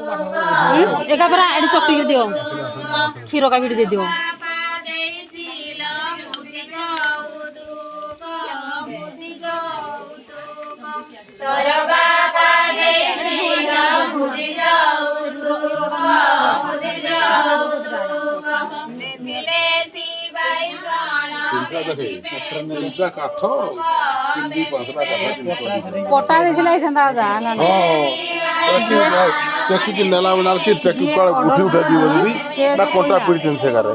एका परा एडी चकटी के दियो खीरो का बीड़ी दे दियो तोर बापा देइल बुद्धि कौतुक बुद्धि कौतुक देथिले ती बाई काठ कोटा देखिला सेंदा जा ना टेकी नेला बना के टेकी उठा दी बोली ना कोटा पीड़ित से करे